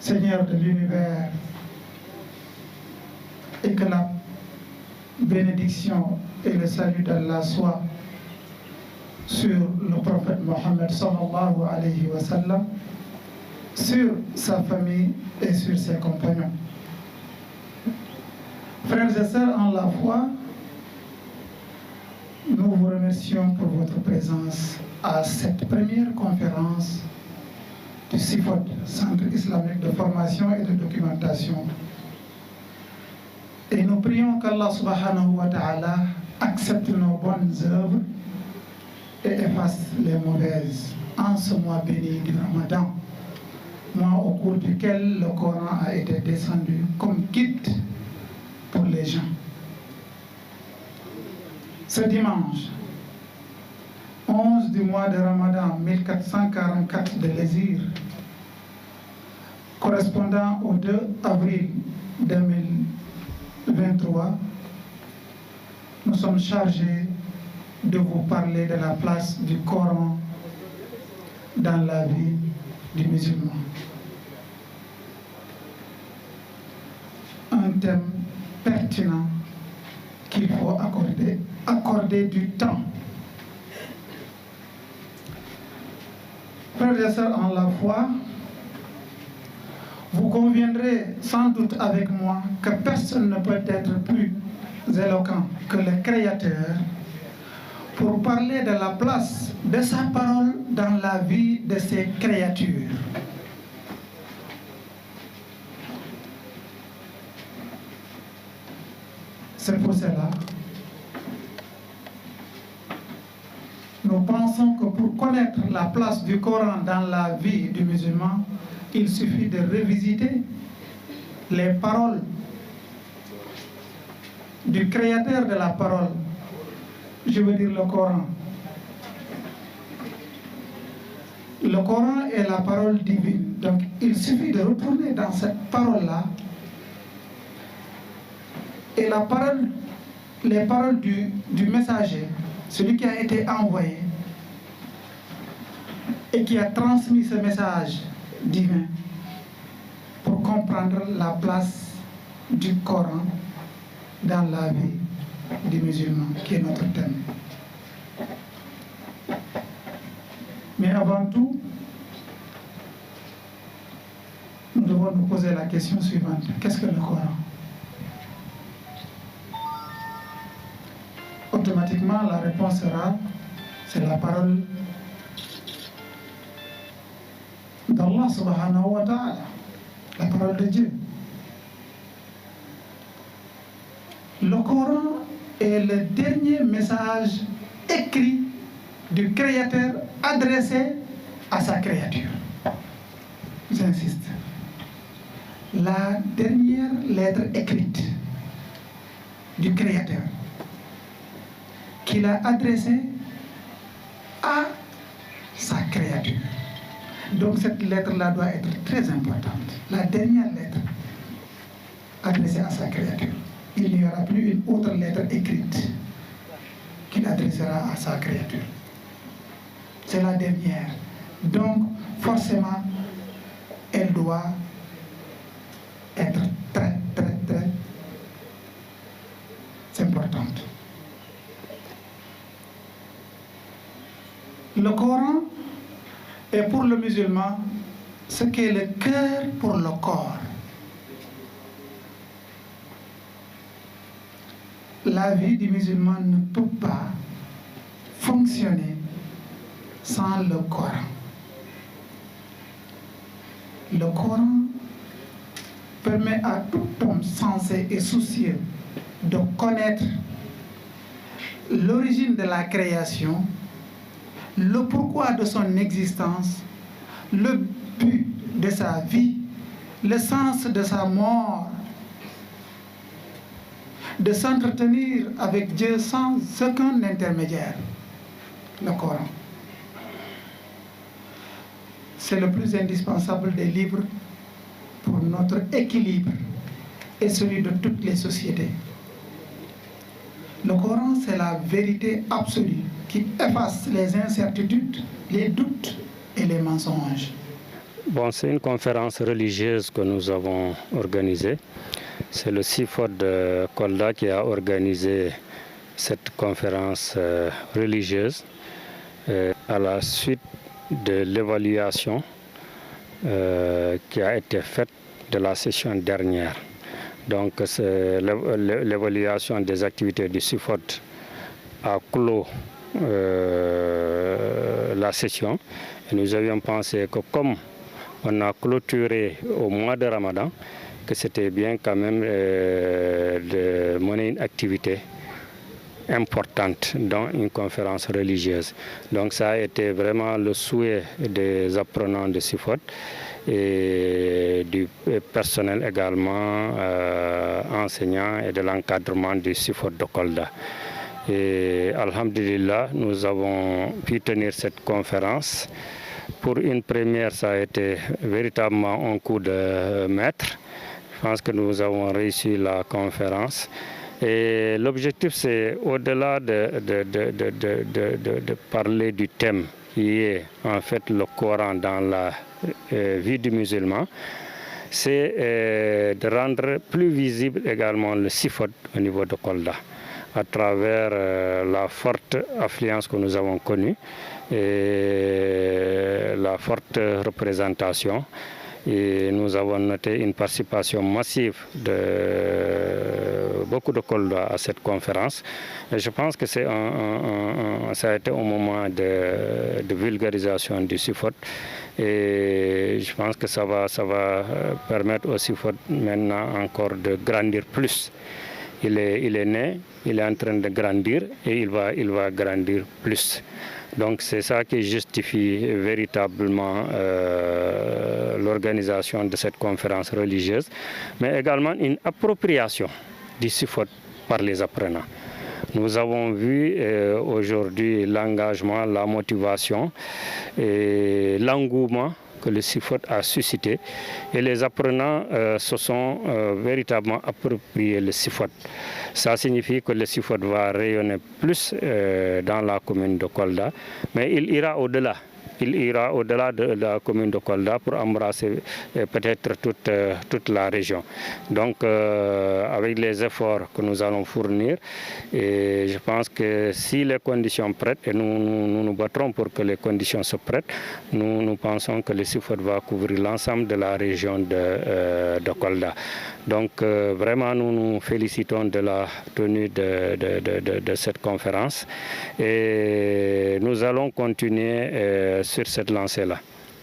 Seigneur de l'univers, et que la bénédiction et le salut d'Allah soient sur le prophète Mohammed sallallahu alayhi wa sallam, sur sa famille et sur ses compagnons. Frères et sœurs en la foi, nous vous remercions pour votre présence à cette première conférence du CIFOD, Centre islamique de formation et de documentation. Et nous prions qu'Allah subhanahu wa ta'ala accepte nos bonnes œuvres et efface les mauvaises en ce mois béni du Ramadan, mois au cours duquel le Coran a été descendu comme guide pour les gens. Ce dimanche, 11 du mois de Ramadan 1444 de l'Hégire, correspondant au 2 avril 2023, nous sommes chargés de vous parler de la place du Coran dans la vie du musulman. Un thème pertinent qu'il faut accorder du temps. Frères et sœurs en la foi, vous conviendrez sans doute avec moi que personne ne peut être plus éloquent que le Créateur pour parler de la place de sa parole dans la vie de ses créatures. C'est pour cela nous pensons que pour connaître la place du Coran dans la vie du musulman, il suffit de revisiter les paroles du créateur de la parole, je veux dire le Coran. Le Coran est la parole divine, donc il suffit de retourner dans cette parole-là et les paroles du messager, celui qui a été envoyé et qui a transmis ce message divin, pour comprendre la place du Coran dans la vie du musulman, qui est notre thème. Mais avant tout, nous devons nous poser la question suivante. Qu'est-ce que le Coran? Automatiquement, la réponse sera, c'est la parole d'Allah subhanahu wa ta'ala, la parole de Dieu. Le Coran est le dernier message écrit du Créateur adressé à sa créature. J'insiste. La dernière lettre écrite du Créateur qu'il a adressée à sa créature. Donc cette lettre-là doit être très importante. La dernière lettre adressée à sa créature. Il n'y aura plus une autre lettre écrite qu'il adressera à sa créature. C'est la dernière. Donc forcément, elle doit être très importante. Le Coran est pour le musulman ce qu'est le cœur pour le corps. La vie du musulman ne peut pas fonctionner sans le Coran. Le Coran permet à tout homme sensé et soucieux de connaître l'origine de la création, le pourquoi de son existence, le but de sa vie, le sens de sa mort, de s'entretenir avec Dieu sans aucun intermédiaire. Le Coran. C'est le plus indispensable des livres pour notre équilibre et celui de toutes les sociétés. Le Coran, c'est la vérité absolue qui efface les incertitudes, les doutes et les mensonges. Bon, c'est une conférence religieuse que nous avons organisée. C'est le CIFOD de Kolda qui a organisé cette conférence religieuse à la suite de l'évaluation qui a été faite de la session dernière. Donc, l'évaluation des activités du CIFOD a clos la session. Et nous avions pensé que comme on a clôturé au mois de Ramadan, que c'était bien quand même de mener une activité importante dans une conférence religieuse. Donc ça a été vraiment le souhait des apprenants de CIFOD et du personnel également enseignant et de l'encadrement du CIFOD de Kolda. Et alhamdulillah, nous avons pu tenir cette conférence. Pour une première, ça a été véritablement un coup de maître. Je pense que nous avons réussi la conférence. Et l'objectif, c'est au-delà de parler du thème qui est en fait le Coran dans la vie du musulman, c'est de rendre plus visible également le CIFOD au niveau de Kolda, à travers la forte affluence que nous avons connue et la forte représentation. Et nous avons noté une participation massive de beaucoup de Kolda à cette conférence. Et je pense que ça a été un moment de vulgarisation du CIFOD. Et je pense que ça va permettre au CIFOD maintenant encore de grandir plus. Il est né, il est en train de grandir et il va grandir plus. Donc c'est ça qui justifie véritablement l'organisation de cette conférence religieuse, mais également une appropriation du CIFOD par les apprenants. Nous avons vu aujourd'hui l'engagement, la motivation et l'engouement que le CIFOD a suscité, et les apprenants se sont véritablement appropriés le CIFOD. Ça signifie que le CIFOD va rayonner plus dans la commune de Kolda, mais il ira au-delà. Il ira au-delà de la commune de Kolda pour embrasser peut-être toute la région. Donc, avec les efforts que nous allons fournir, et je pense que si les conditions prêtent, et nous nous battrons pour que les conditions se prêtent, nous pensons que le CIFOD va couvrir l'ensemble de la région de Kolda. Donc, vraiment, nous nous félicitons de la tenue de cette conférence et nous allons continuer sur cette lancée-là.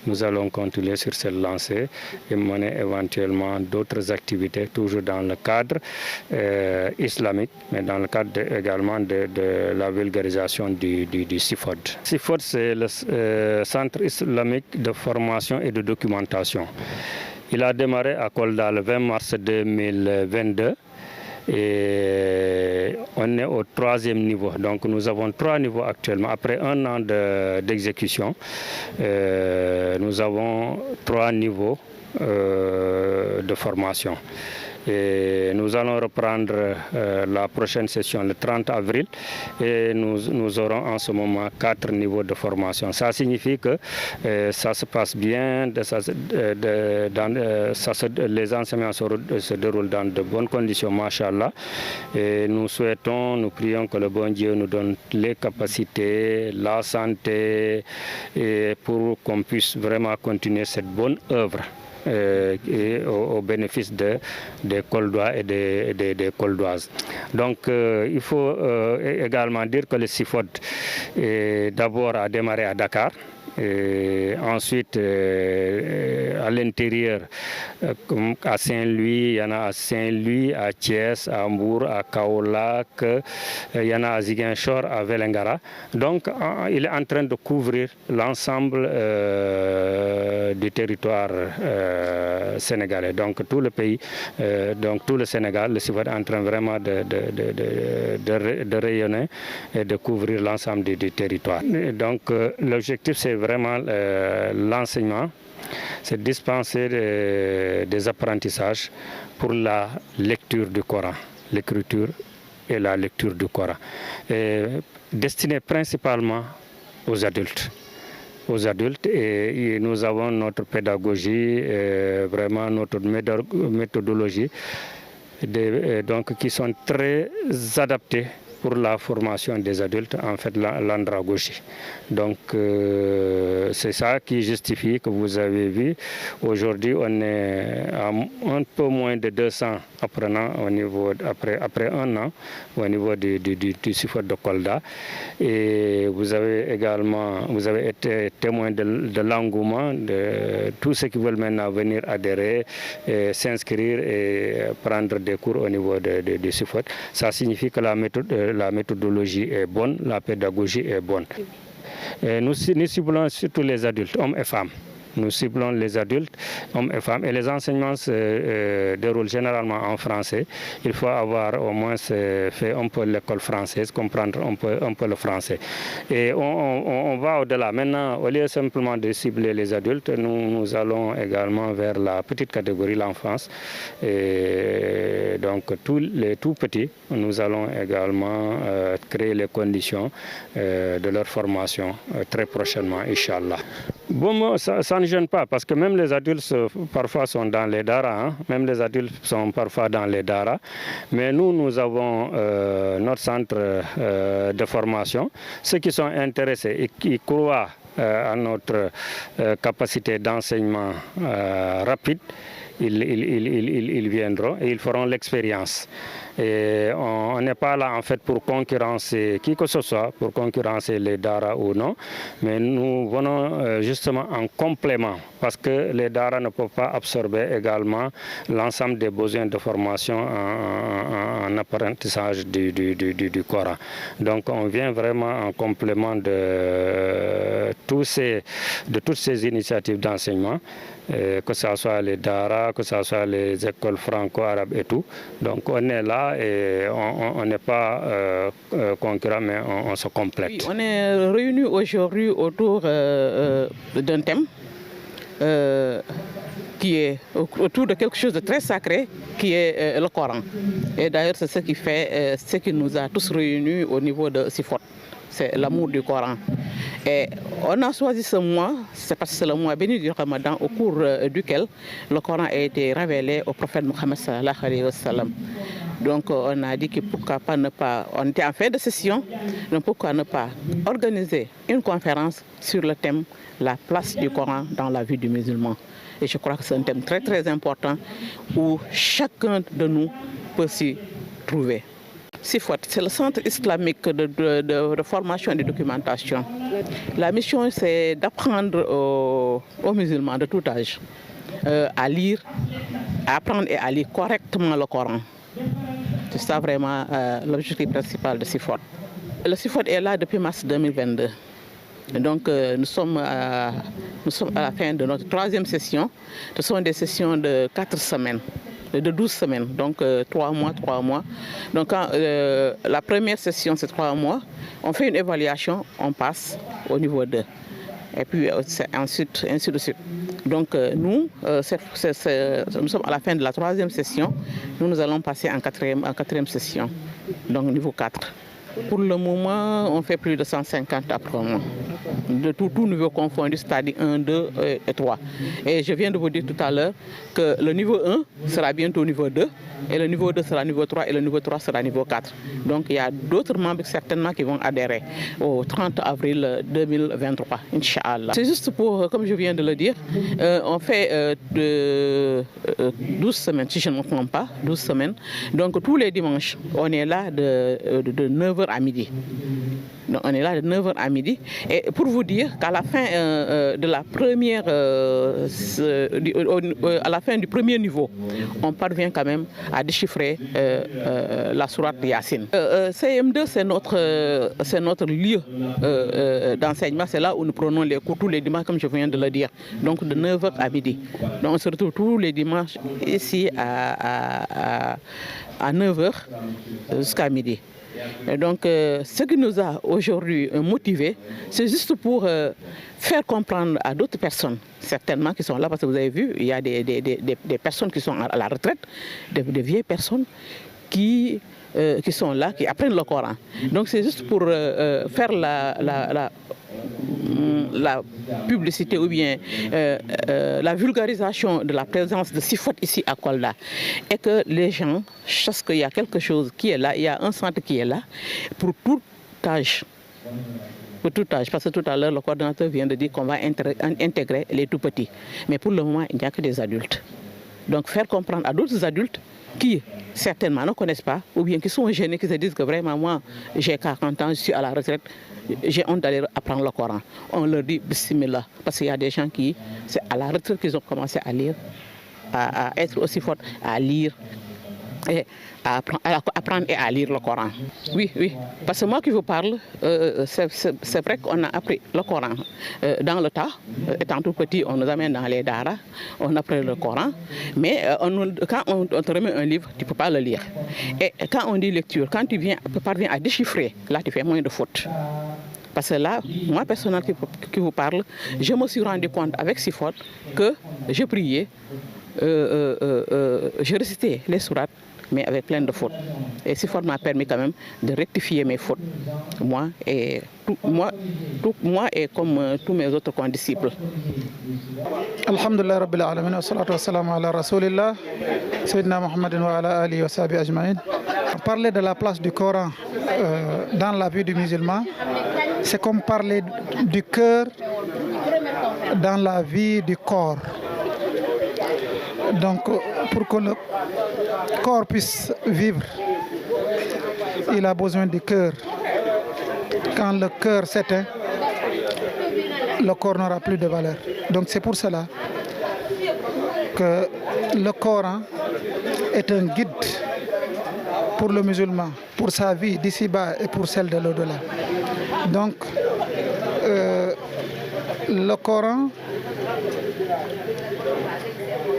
Nous allons continuer sur cette lancée et mener éventuellement d'autres activités, toujours dans le cadre islamique, mais dans le cadre également de la vulgarisation du CIFOD. CIFOD, c'est le Centre islamique de formation et de documentation. Il a démarré à Kolda le 20 mars 2022. Et on est au 3e niveau. Donc nous avons 3 niveaux actuellement. Après un an d'exécution, nous avons 3 niveaux de formation. Et nous allons reprendre la prochaine session le 30 avril et nous aurons en ce moment 4 niveaux de formation. Ça signifie que ça se passe bien, les enseignements se déroulent dans de bonnes conditions, machallah. Et nous prions que le bon Dieu nous donne les capacités, la santé, et pour qu'on puisse vraiment continuer cette bonne œuvre. Et au bénéfice des Koldois et des Koldoises. Donc il faut également dire que le CIFOD d'abord a démarré à Dakar. Et ensuite, à l'intérieur, à Saint-Louis, il y en a à Saint-Louis, à Thiès, à Hambourg, à Kaolack, il y en a à Ziguinchor, à Vélingara. Donc, il est en train de couvrir l'ensemble du territoire sénégalais. Donc, tout le pays, donc tout le Sénégal, le CIFOD est en train vraiment de rayonner et de couvrir l'ensemble du territoire. Et donc, l'objectif, c'est vraiment l'enseignement, c'est dispenser des apprentissages pour la lecture du Coran, l'écriture et la lecture du Coran, destiné principalement aux adultes. aux adultes et nous avons notre pédagogie, vraiment notre méthodologie donc, qui sont très adaptées pour la formation des adultes, en fait, l'andragogie. Donc, c'est ça qui justifie que vous avez vu. Aujourd'hui, on est à un peu moins de 200 apprenants au niveau, après un an au niveau du CIFOT de Kolda. Et vous avez été témoin de l'engouement de tous ceux qui veulent maintenant venir adhérer, s'inscrire et prendre des cours au niveau du CIFOT. Ça signifie que la méthodologie est bonne, la pédagogie est bonne. Nous ciblons surtout les adultes, hommes et femmes. Nous ciblons les adultes, hommes et femmes, et les enseignements se déroulent généralement en français. Il faut avoir au moins fait un peu l'école française, comprendre un peu le français. Et on va au-delà. Maintenant, au lieu simplement de cibler les adultes, nous allons également vers la petite catégorie, l'enfance. Et donc, tous les tout petits, nous allons également créer les conditions de leur formation très prochainement, Inch'Allah. Bon, ça ne gêne pas, parce que même les adultes parfois sont dans les daras, hein? Même les adultes sont parfois dans les daras, mais nous avons notre centre de formation. Ceux qui sont intéressés et qui croient à notre capacité d'enseignement rapide, ils viendront et ils feront l'expérience. Et on n'est pas là en fait pour concurrencer qui que ce soit, pour concurrencer les daras ou non, mais nous venons justement en complément, parce que les daras ne peuvent pas absorber également l'ensemble des besoins de formation en apprentissage du Coran. Donc on vient vraiment en complément de toutes ces initiatives d'enseignement. Que ce soit les daras, que ce soit les écoles franco-arabes et tout. Donc on est là et on n'est pas concurrent, mais on se complète. Oui, on est réunis aujourd'hui autour d'un thème qui est autour de quelque chose de très sacré, qui est le Coran. Et d'ailleurs, c'est ce qui fait, ce qui nous a tous réunis au niveau de CIFOT. C'est l'amour du Coran. Et on a choisi ce mois, c'est parce que c'est le mois béni du Ramadan, au cours duquel le Coran a été révélé au prophète Mohammed sallallahu alayhi wa sallam. Donc on a dit que pourquoi pas ne pas, on était en fin de session, donc pourquoi ne pas organiser une conférence sur le thème la place du Coran dans la vie du musulman. Et je crois que c'est un thème très très important où chacun de nous peut s'y trouver. CIFOT, c'est le centre islamique de formation et de documentation. La mission, c'est d'apprendre aux musulmans de tout âge à lire, à apprendre et à lire correctement le Coran. C'est ça vraiment l'objectif principal de CIFOT. Le CIFOT est là depuis mars 2022. Donc nous sommes à la fin de notre 3e session. Ce sont des sessions de 4 semaines. De 12 semaines, donc 3 mois. Donc quand, la première session, c'est 3 mois, on fait une évaluation, on passe au niveau 2. Et puis ensuite, ainsi de suite. Donc nous sommes à la fin de la 3e session, nous allons passer en 4e session, donc niveau 4. Pour le moment, on fait plus de 150 apprenants, de tout niveau confondu, c'est-à-dire 1, 2 et 3. Et je viens de vous dire tout à l'heure que le niveau 1 sera bientôt niveau 2, et le niveau 2 sera niveau 3, et le niveau 3 sera niveau 4. Donc il y a d'autres membres certainement qui vont adhérer au 30 avril 2023, Inch'Allah. C'est juste pour, comme je viens de le dire, on fait 12 semaines, si je ne me trompe pas, 12 semaines. Donc tous les dimanches, on est là de 9h à midi. Donc on est là de 9h à midi. Et pour vous dire qu'à la fin de la première, à la fin du premier niveau, on parvient quand même à déchiffrer la sourate de Yassine. CM2, c'est notre lieu d'enseignement. C'est là où nous prenons les cours tous les dimanches, comme je viens de le dire. Donc de 9h à midi. Donc on se retrouve tous les dimanches ici à 9h jusqu'à midi. Et donc, ce qui nous a aujourd'hui motivés, c'est juste pour faire comprendre à d'autres personnes, certainement qui sont là, parce que vous avez vu, il y a des personnes qui sont à la retraite, des vieilles personnes qui sont là, qui apprennent le Coran. Donc c'est juste pour faire la publicité ou bien la vulgarisation de la présence de SIFOT ici à Kolda et que les gens sachent qu'il y a quelque chose qui est là, il y a un centre qui est là pour tout âge. Pour tout âge, parce que tout à l'heure, le coordonnateur vient de dire qu'on va intégrer les tout petits. Mais pour le moment, il n'y a que des adultes. Donc faire comprendre à d'autres adultes qui certainement ne connaissent pas ou bien qui sont gênés, qui se disent que vraiment moi j'ai 40 ans, je suis à la retraite, j'ai honte d'aller apprendre le Coran. On leur dit bismillah, parce qu'il y a des gens qui, c'est à la retraite qu'ils ont commencé à lire, à être aussi forts, à lire et à apprendre et à lire le Coran. Oui, oui, parce que moi qui vous parle, c'est vrai qu'on a appris le Coran dans le tas. Étant tout petit, on nous amène dans les daras, on apprend le Coran, mais quand on te remet un livre, tu ne peux pas le lire. Et quand on dit lecture, quand tu parviens à déchiffrer, là tu fais moins de fautes. Parce que là, moi personnellement qui vous parle, je me suis rendu compte avec SIFOT que je priais, je récitais les sourates, mais avec plein de fautes. Et SIFOT m'a permis quand même de rectifier mes fautes. Moi et comme tous mes autres condisciples. Alhamdulillah Rabbil Alamin wa salatu wa salam ala Rasulillah, Sayyidina Muhammadin wa ala alihi wa sahbihi ajma'in. Parler de la place du Coran dans la vie du musulman, c'est comme parler du cœur dans la vie du corps. Donc, pour que le corps puisse vivre, il a besoin du cœur. Quand le cœur s'éteint, le corps n'aura plus de valeur. Donc, c'est pour cela que le Coran est un guide pour le musulman, pour sa vie d'ici-bas et pour celle de l'au-delà. Donc, le Coran,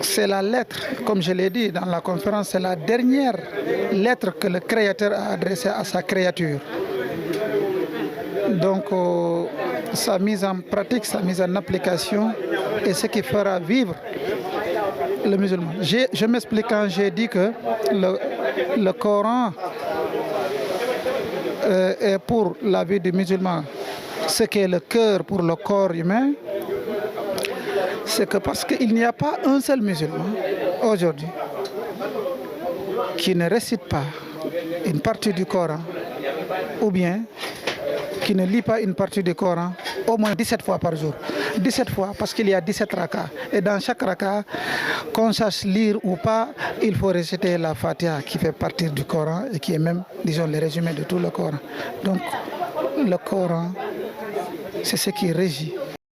c'est la lettre, comme je l'ai dit dans la conférence, c'est la dernière lettre que le Créateur a adressée à sa créature. Donc, sa mise en pratique, sa mise en application est ce qui fera vivre le musulman. Je m'explique quand j'ai dit que le Coran est pour la vie du musulman ce qu'est le cœur pour le corps humain. C'est que parce qu'il n'y a pas un seul musulman aujourd'hui qui ne récite pas une partie du Coran ou bien qui ne lit pas une partie du Coran au moins 17 fois par jour. 17 fois parce qu'il y a 17 rakas. Et dans chaque raka, qu'on sache lire ou pas, il faut réciter la Fatiha qui fait partie du Coran et qui est même, disons, le résumé de tout le Coran. Donc, le Coran, c'est ce qui régit